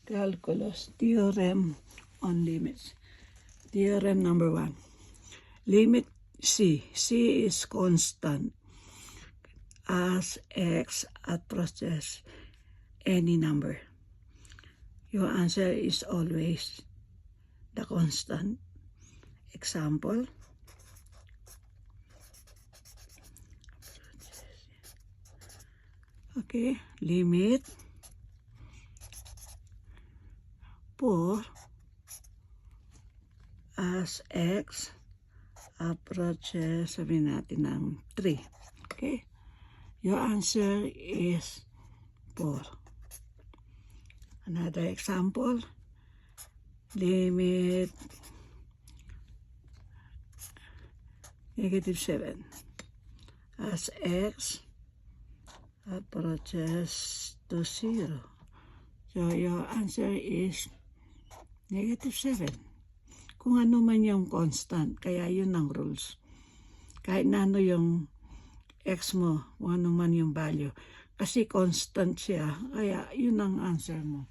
Calculus theorem on limits. Theorem number 1. Limit C. C is constant as x approaches any number. Your answer is always the constant. Example. Okay, limit 4 as x approaches, sabihin natin ng 3. Okay? Your answer is 4. Another example. Limit -7 as x approaches to 0. So your answer is -7. Kung ano man yung constant, kaya yun ang rules. Kahit na ano yung x mo, kung ano man yung value. Kasi constant siya, kaya yun ang answer mo.